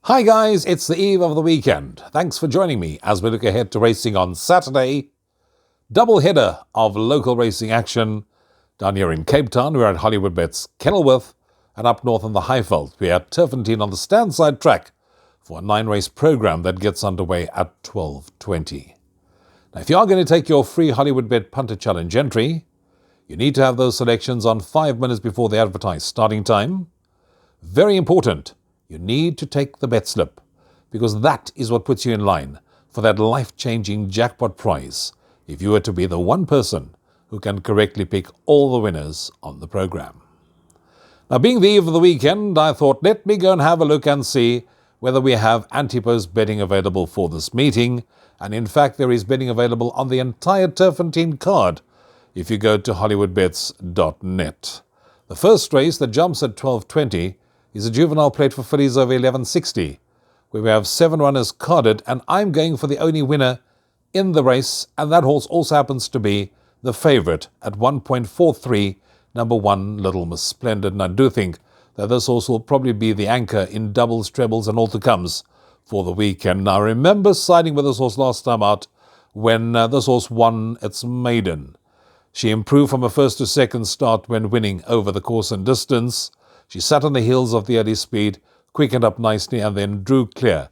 Hi guys, it's the eve of the weekend. Thanks for joining me as we look ahead to racing on Saturday. Double header of local racing action. Down here in Cape Town, we're at Hollywoodbets Kenilworth, and up north in the Highveld, we're at Turffontein on the standside track for a 9-race program that gets underway at 12:20. Now, if you are going to take your free Hollywoodbet Punter Challenge entry, you need to have those selections on 5 minutes before the advertised starting time. Very important. You need to take the bet slip, because that is what puts you in line for that life-changing jackpot prize if you were to be the one person who can correctly pick all the winners on the program. Now, being the eve of the weekend, I thought let me go and have a look and see whether we have anti-post betting available for this meeting. And in fact, there is betting available on the entire Turffontein card if you go to Hollywoodbets.net. The first race that jumps at 12:20 is a juvenile plate for fillies over 1160, where we have 7 runners carded, and I'm going for the only winner in the race, and that horse also happens to be the favourite at 1.43, number 1, Little Miss Splendid. And I do think that this horse will probably be the anchor in doubles, trebles and all to comes for the weekend. Now, I remember siding with this horse last time out when this horse won its maiden. She improved from a first to second start when winning over the course and distance. She sat on the heels of the early speed, quickened up nicely, and then drew clear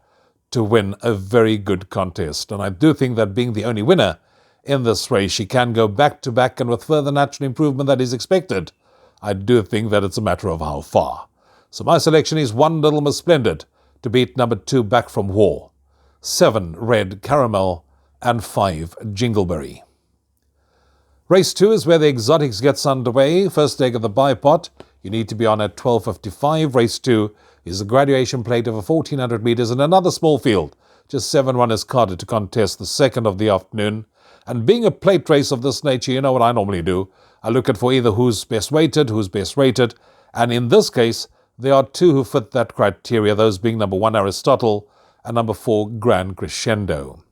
to win a very good contest. And I do think that being the only winner in this race, she can go back-to-back, and with further natural improvement that is expected, I do think that it's a matter of how far. So my selection is 1, Little Miss Splendid, to beat number 2, Back from War, 7, Red Caramel, and 5, Jingleberry. Race 2 is where the exotics gets underway. First leg of the bipot. You need to be on at 12:55. Race 2 is a graduation plate over 1,400 metres in another small field. Just 7 runners carded to contest the second of the afternoon. And being a plate race of this nature, you know what I normally do. I look at for either who's best weighted, who's best rated. And in this case, there are 2 who fit that criteria, those being number 1, Aristotle, and number 4, Grand Crescendo.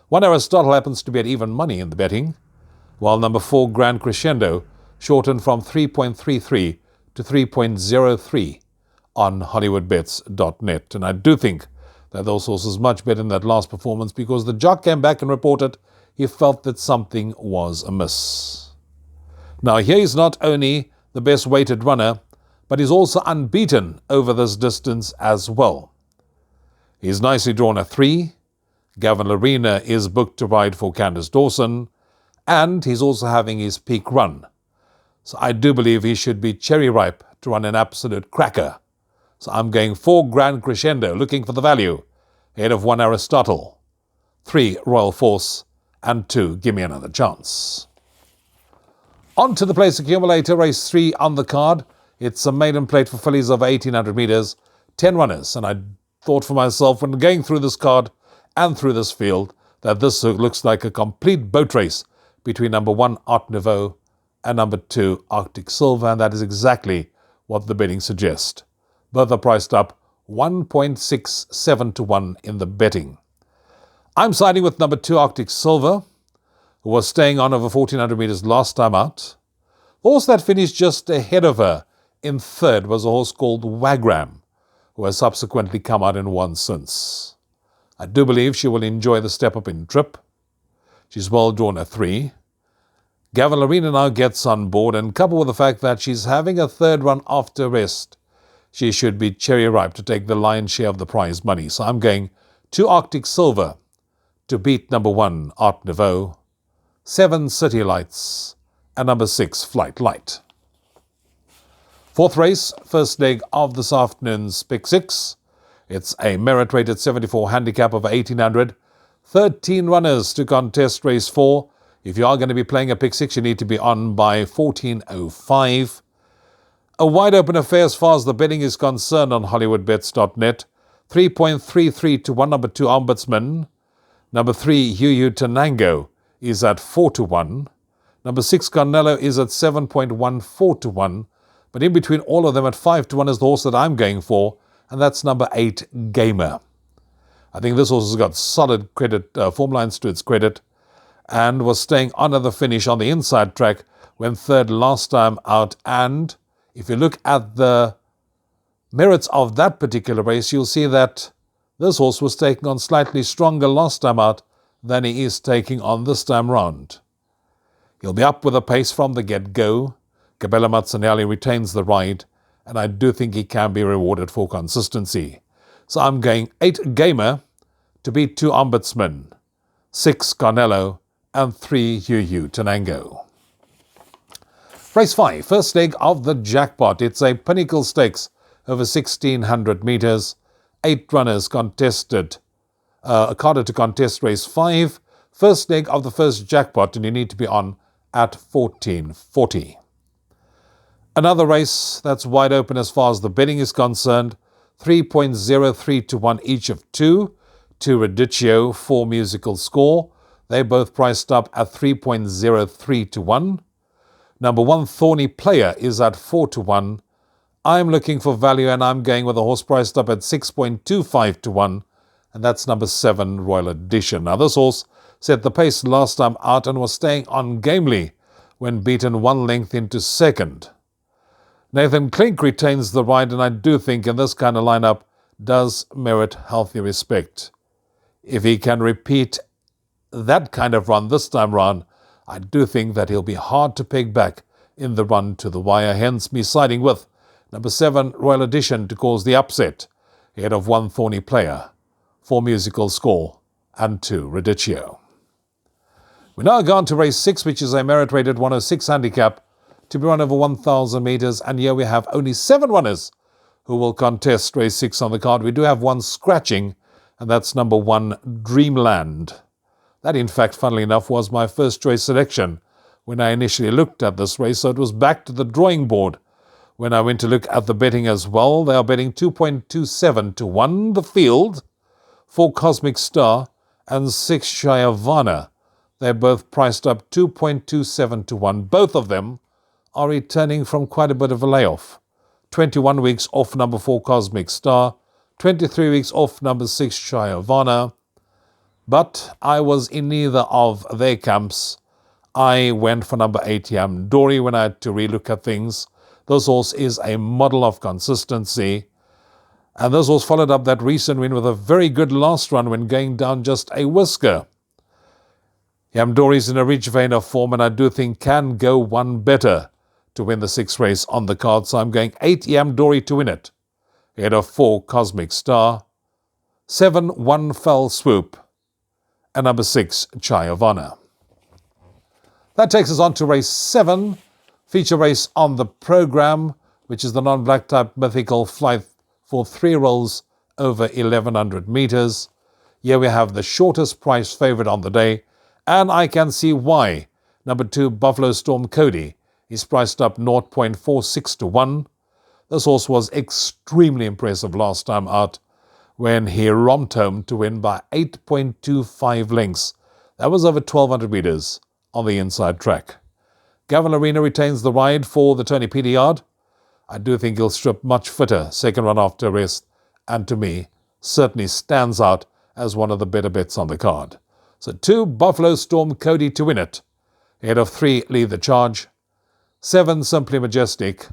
1, Aristotle happens to be at even money in the betting, while number 4, Grand Crescendo, shortened from 3.33 to 3.03 on Hollywoodbets.net. And I do think that those horses much better in that last performance, because the jock came back and reported he felt that something was amiss. Now, here is not only the best weighted runner, but he's also unbeaten over this distance as well. He's nicely drawn a 3. Gavin Larena is booked to ride for Candice Dawson, and he's also having his peak run. So I do believe he should be cherry ripe to run an absolute cracker. So I'm going 4, Grand Crescendo, looking for the value, ahead of 1, Aristotle, 3, Royal Force, and 2, Give Me Another Chance. On to the place accumulator, race 3 on the card. It's a maiden plate for fillies over 1,800 metres, 10 runners. And I thought for myself, when going through this card and through this field, that this looks like a complete boat race between number 1, Art Nouveau, and number 2, Arctic Silver, and that is exactly what the betting suggests. Both are priced up 1.67 to 1 in the betting. I'm siding with number 2, Arctic Silver, who was staying on over 1,400 metres last time out. The horse that finished just ahead of her in third was a horse called Wagram, who has subsequently come out and won since. I do believe she will enjoy the step up in trip. She's well drawn a 3. Gavin Larena now gets on board, and coupled with the fact that she's having a third run after rest, she should be cherry ripe to take the lion's share of the prize money. So I'm going 2, Arctic Silver, to beat number 1, Art Nouveau, 7, City Lights, and number 6, Flight Light. Fourth race, first leg of this afternoon's Pick 6. It's a merit-rated 74 handicap over 1,800. 13 runners to contest race 4. If you are going to be playing a Pick 6, you need to be on by 14:05. A wide open affair as far as the betting is concerned on Hollywoodbets.net. 3.33 to 1, number 2, Ombudsman. Number 3, Yu Tenango, is at 4 to 1. Number 6, Carnello, is at 7.14 to 1. But in between all of them at 5 to 1 is the horse that I'm going for, and that's number 8, Gamer. I think this horse has got solid form lines to its credit, and was staying on at the finish on the inside track, went third last time out. And if you look at the merits of that particular race, you'll see that This horse was taking on slightly stronger last time out than he is taking on this time round. He'll be up with a pace from the get-go. Gabella Mazzanelli retains the ride, and I do think he can be rewarded for consistency. So I'm going 8 Gamer to beat 2 Ombudsman, 6 Carnello, and 3 UU Tenango. Race 5, first leg of the jackpot. It's a Pinnacle Stakes over 1,600 metres. 8 runners contested, carded to contest race 5. First leg of the first jackpot, and you need to be on at 14.40. Another race that's wide open as far as the betting is concerned. 3.03 to 1 each of 2. 2 Radicchio, 4 Musical Score. They both priced up at 3.03 to 1. Number 1 Thorny Player is at 4 to 1. I'm looking for value, and I'm going with a horse priced up at 6.25 to 1. And that's number 7 Royal Edition. Now this horse set the pace last time out and was staying on gamely when beaten 1 length into second. Nathan Klink retains the ride, and I do think in this kind of lineup does merit healthy respect. If he can repeat that kind of run this time round, I do think that he'll be hard to peg back in the run to the wire, hence me siding with number 7 Royal Edition to cause the upset, ahead of 1 Thorny Player, 4 Musical Score, and 2 Radicchio. We now go on to race 6, which is a merit-rated 106 handicap to be run over 1,000 metres, and here we have only 7 runners who will contest race 6 on the card. We do have 1 scratching, and that's number 1 Dreamland. That, in fact, funnily enough, was my first choice selection when I initially looked at this race, so it was back to the drawing board when I went to look at the betting as well. They are betting 2.27 to 1 the field, 4 Cosmic Star, and 6 Shayavana. They're both priced up 2.27 to 1. Both of them are returning from quite a bit of a layoff. 21 weeks off number 4 Cosmic Star, 23 weeks off number 6 Shayavana. But I was in neither of their camps. I went for number 8 Yamdori when I had to relook at things. This horse is a model of consistency. And this horse followed up that recent win with a very good last run when going down just a whisker. Yamdori's in a rich vein of form, and I do think can go one better to win the 6th race on the card. So I'm going 8 Yamdori to win it, ahead of 4 Cosmic Star, 7 One Fell Swoop, and number 6 Chayavana. That takes us on to race 7, feature race on the program, which is the non-black type mythical flight for 3 rolls over 1,100 metres. Here we have the shortest price favourite on the day, and I can see why. Number 2 Buffalo Storm Cody is priced up 0.46 to 1. This horse was extremely impressive last time out when he romped home to win by 8.25 lengths. That was over 1,200 metres on the inside track. Gavin Arena retains the ride for the Tony Petey yard. I do think he'll strip much fitter second run after rest, and to me certainly stands out as one of the better bets on the card. So 2 Buffalo Storm Cody to win it, ahead of 3 Lead the Charge, 7 Simply Majestic,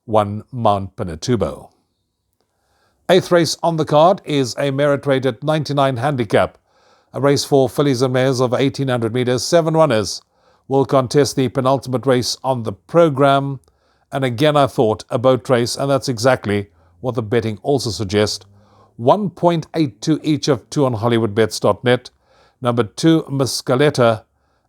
1 Mount Pinatubo. 8th race on the card is a merit-rated 99 handicap, a race for fillies and mares of 1,800 metres. 7 runners will contest the penultimate race on the programme. And again I thought a boat race, and that's exactly what the betting also suggests. 1.82 each of 2 on Hollywoodbets.net. Number 2 Muscaletta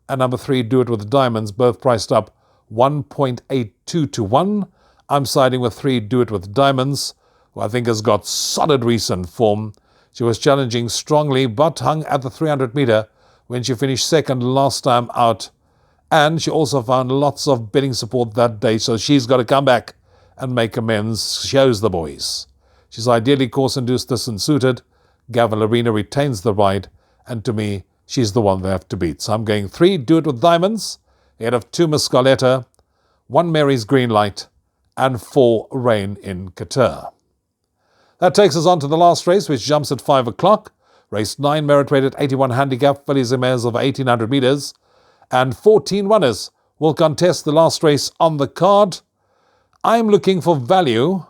and number 3 Do It With Diamonds, both priced up 1.82 to 1. I'm siding with 3 Do It With Diamonds, who I think has got solid recent form. She was challenging strongly but hung at the 300 metre when she finished second last time out. And she also found lots of betting support that day, so she's got to come back and make amends, shows the boys. She's ideally course-induced, distance suited. Gavin Arena retains the ride, and to me, she's the one they have to beat. So I'm going 3 Do It With Diamonds, ahead of 2 Muscaletta, 1 Mary's Green Light, and 4 Rain in Qatar. That takes us on to the last race, which jumps at 5 o'clock. Race 9, merit-rated 81 handicap, fillies and mares of 1,800 metres. And 14 runners will contest the last race on the card. I'm looking for value,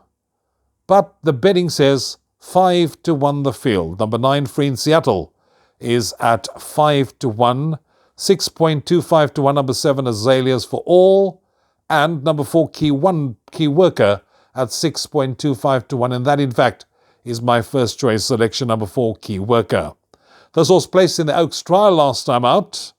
but the betting says 5-1 the field. Number 9, Free in Seattle, is at 5-1. 6.25-1, number 7, Azaleas for All. And number 4, Key Worker, at 6.25-1. And that, in fact, is my first choice selection, number 4, Key Worker. This horse placed in the Oaks trial last time out,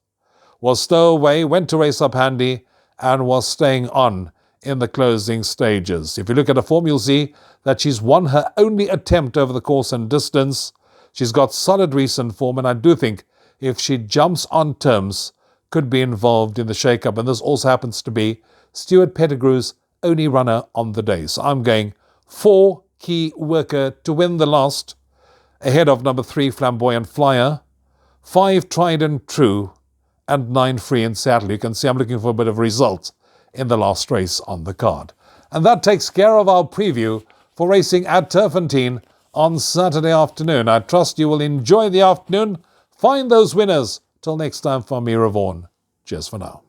was stowaway, went to race up handy, and was staying on in the closing stages. If you look at her form, you'll see that she's won her only attempt over the course and distance. She's got solid recent form, and I do think if she jumps on terms, could be involved in the shake-up. And this also happens to be Stuart Pettigrew's only runner on the day. So I'm going 4, Key Worker, to win the last, ahead of number 3, Flamboyant Flyer, 5, Tried and True, and 9, Free in Seattle. You can see I'm looking for a bit of result in the last race on the card. And that takes care of our preview for racing at Turffontein on Saturday afternoon. I trust you will enjoy the afternoon. Find those winners. Till next time, from me, Rouvaun. Cheers for now.